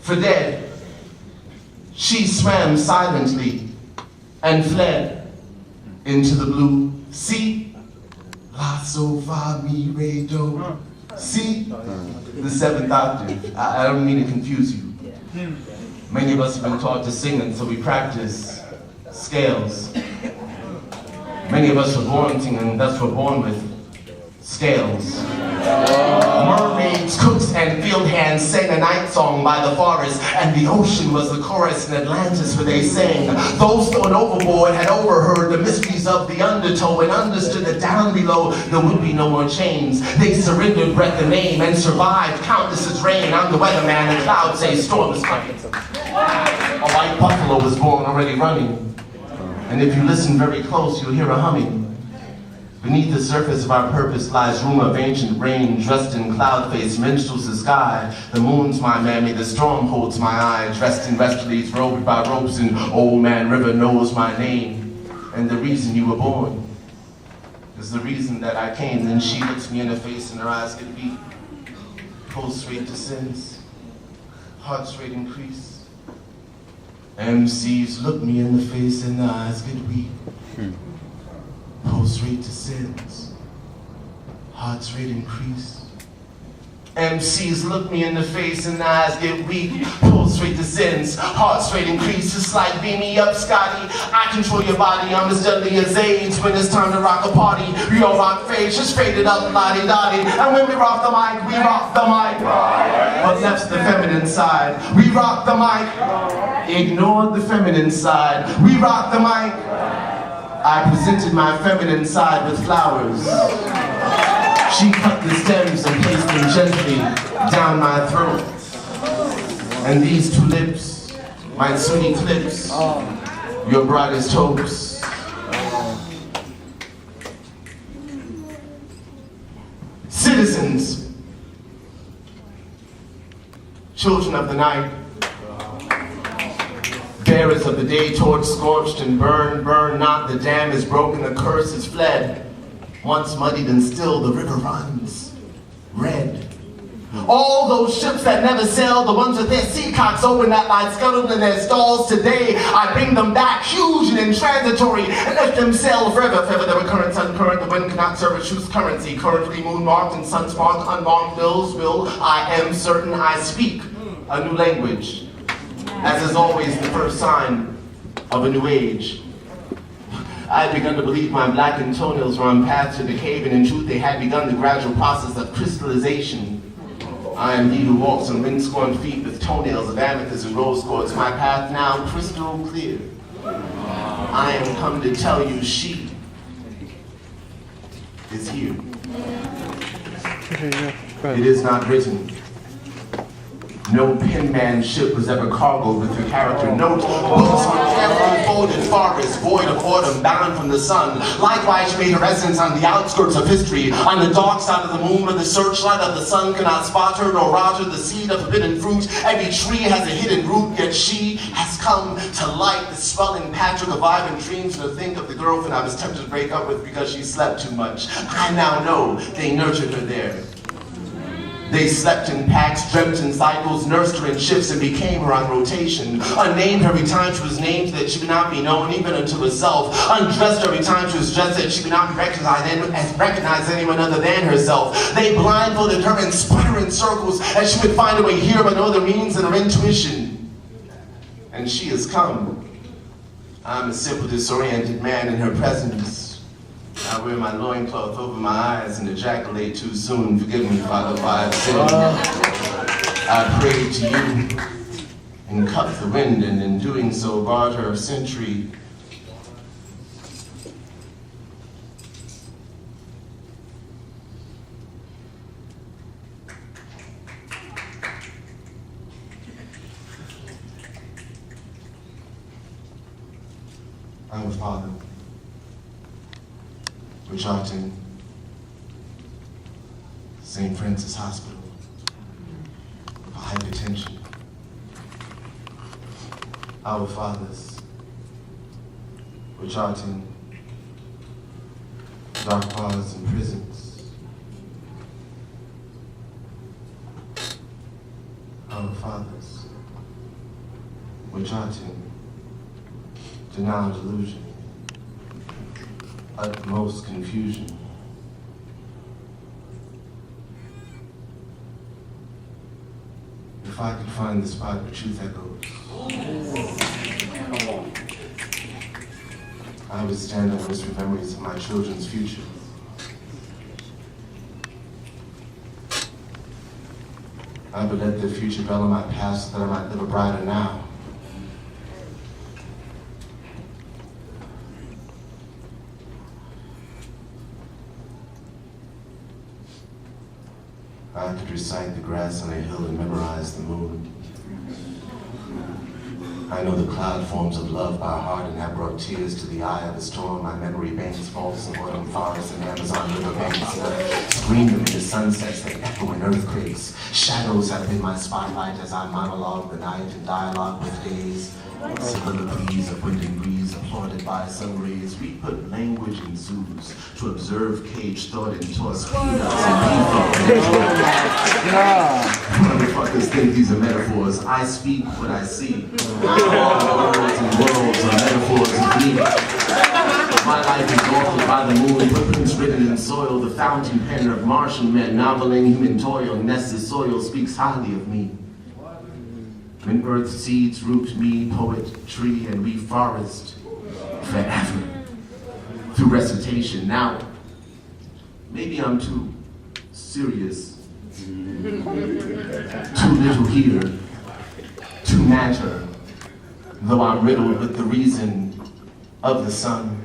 for dead. She swam silently and fled into the blue sea. La, sol, fa, mi, re, do. Si, the seventh octave. I don't mean to confuse you. Many of us have been taught to sing, and so we practice scales. Many of us were born singing, and thus were born with scales. Mermaids, cooks, and field hands sang a night song by the forest, and the ocean was the chorus in Atlantis where they sang. Those thrown overboard had overheard the mysteries of the undertow and understood that down below there would be no more chains. They surrendered breath and name and survived countless as rain. I'm the weatherman, the clouds say storm is coming. A white buffalo was born already running, and if you listen very close, you'll hear a humming. Beneath the surface of our purpose lies room of ancient rain, dressed in cloud-faced minstrels the sky. The moon's my mammy, the storm holds my eye, dressed in westerlies, robed by ropes, and Old Man River knows my name. And the reason you were born is the reason that I came. Then she looks me in the face and her eyes get weak. Pulse rate descends, heart's rate increase. MCs look me in the face and the eyes get weak. Pulse rate descends, heart's rate increase. MCs look me in the face and the eyes get weak. Pulse rate descends, heart's rate increase. It's like beam me up, Scotty. I control your body, I'm as deadly as AIDS. When it's time to rock a party, we all rock fades, just faded up, lottie-dottie. And when we rock the mic, we rock the mic. But that's the feminine side. We rock the mic. Ignore the feminine side. We rock the mic. I presented my feminine side with flowers. She cut the stems and placed them gently down my throat. And these two lips, my sweet lips, your brightest hopes. Citizens, children of the night, bearers of the day, torch scorched and burned, burn not, the dam is broken, the curse is fled. Once muddied and still, the river runs red. All those ships that never sailed, the ones with their seacocks open that lie scuttled in their stalls, today I bring them back, huge and intransitory, and let them sail forever. Forever the recurrent sun current, the wind cannot serve a truth's currency. Currently moon marked and sun marked, unmarked bills will, I am certain I speak a new language. As is always the first sign of a new age. I had begun to believe my blackened toenails were on path to the cave, and in truth they had begun the gradual process of crystallization. I am he who walks on wind-scorned feet with toenails of amethyst and rose quartz, my path now crystal clear. I am come to tell you she is here. It is not written. No penmanship was ever cargoed with her character. No books were carefully folded forests, void of autumn, bound from the sun. Likewise, she made her residence on the outskirts of history, on the dark side of the moon, where the searchlight of the sun cannot spot her, nor rouse her, the seed of forbidden fruit. Every tree has a hidden root, yet she has come to light the swelling patchwork of vibrant dreams. And to think of the girlfriend I was tempted to break up with because she slept too much. I now know they nurtured her there. They slept in packs, dreamt in cycles, nursed her in shifts, and became her on rotation. Unnamed every time she was named that she could not be known even unto herself. Undressed every time she was dressed that she could not be recognized anyone other than herself. They blindfolded her and spun her in circles as she would find a way here by no other means than her intuition. And she has come. I'm a simple, disoriented man in her presence. I wear my loincloth over my eyes and ejaculate too soon. Forgive me, Father, if I have sinned. I pray to you and cup the wind, and in doing so barred her century. Our Father, which art in St. Francis Hospital for hypertension. Our fathers, which art in dark bars and prisons. Our fathers, which are to deny delusion, utmost confusion. If I could find the spot where truth echoes, I would stand and whisper memories of my children's future. I would let their future dwell in my past so that I might live a brighter now. I could recite the grass on a hill and memorize the moon. I know the cloud forms of love by heart and have brought tears to the eye of the storm. My memory banks falls in autumn forests and Amazon river banks. Scream them into sunsets that echo in earthquakes. Shadows have been my spotlight as I monologue the night and dialogue with days. Soliloquies of wind and breeze applauded by sun rays. We put language in zoos to observe cage thought and toss peanuts and motherfuckers think these are metaphors. I speak what I see. All words and worlds are metaphors of me. My life is altered by the moon, footprints written in soil, the fountain pen of Martian men, noveling human toil, nested soil speaks highly of me. When earth seeds root me, poet, tree, and reforest forever through recitation. Now, maybe I'm too serious, too little here, to matter, though I'm riddled with the reason of the sun.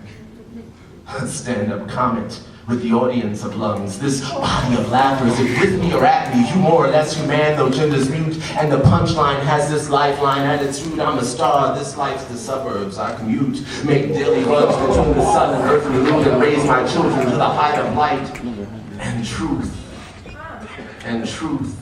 A stand-up comet with the audience of lungs. This body of laughter, is it with me or at me? You more or less human, though gender's mute. And the punchline has this lifeline at its root. I'm a star, this life's the suburbs. I commute, make daily runs between the sun and earth and the moon, and raise my children to the height of light and truth. And truth.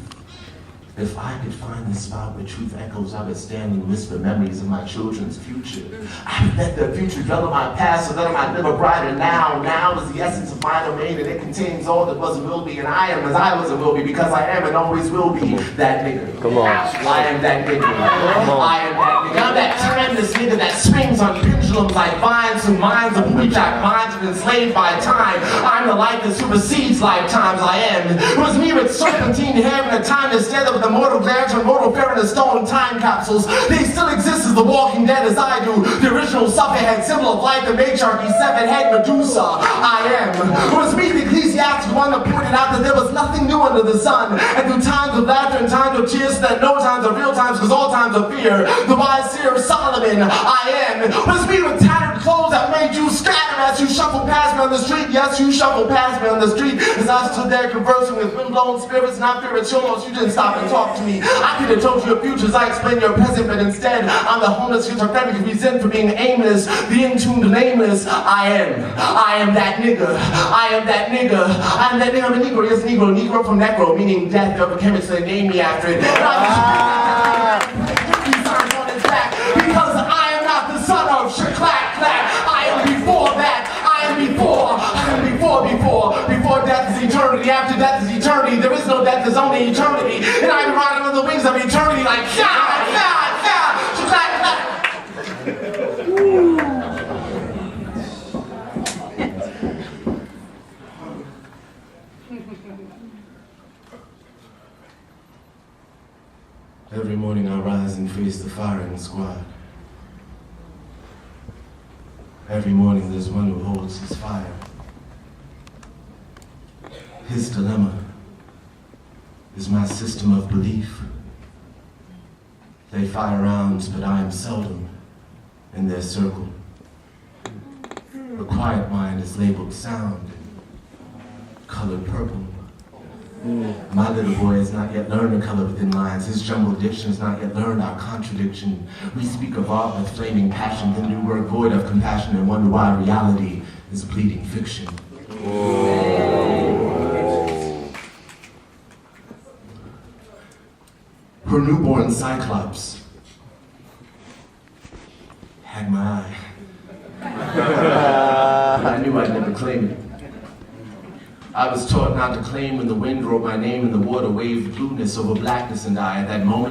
If I could find the spot where truth echoes, I would stand and whisper memories of my children's future. I would let their future dwell in my past so that I might live a brighter now. Now is the essence of my domain, and it contains all that was and will be, and I am as I was and will be, because I am and always will be that nigga. Come on. I am that nigga. I am that nigga. I'm that timeless nigga that swings on pendulums like vines whose minds of booby-trapped minds have been enslaved by time. I'm the life that supersedes lifetimes. I am. It was me with serpentine hair and a time to stare with the mortal glare to mortal fair in the stone time capsules. They still exist as the walking dead as I do. The original suffix symbol of life, the matriarchy, seven-head Medusa. I am. It was me, the ecclesiastic one, that pointed out that there was nothing new under the sun. And through times of laughter and times of tears, so that no times are real times, because all times are fear. The wise seer of Solomon, I am. It was me with tattered clothes that made you scatter as you shuffle past me on the street. Yes, you shuffle past me on the street as I stood there conversing with wind-blown spirits, not spiritual. You didn't stop and talk to me. I could have told you your futures, I explained your present, but instead I'm the homeless schizophrenic resent for being aimless, the in-tuned nameless. I am that nigga. I am that nigga. I am that nigga. I'm a Negro. Yes, Negro. Negro from necro, meaning death. Of a chemist, they named me after it. Because I am not the son of Shaklack Clack. I am before that. I am before death is eternity, after death is eternity, there is no death, there's only eternity, and I'm riding on the wings of eternity like Every morning I rise and face the firing squad. Every morning there's one who holds his fire. His dilemma is my system of belief. They fire rounds, but I am seldom in their circle. The quiet mind is labeled sound and colored purple. My little boy has not yet learned the color within lines. His jumbled diction has not yet learned our contradiction. We speak of art with flaming passion, then we work void of compassion and wonder why reality is bleeding fiction. Her newborn cyclops had my eye. I knew I'd never claim it. I was taught not to claim when the wind wrote my name and the water waved blueness over blackness, and I, at that moment,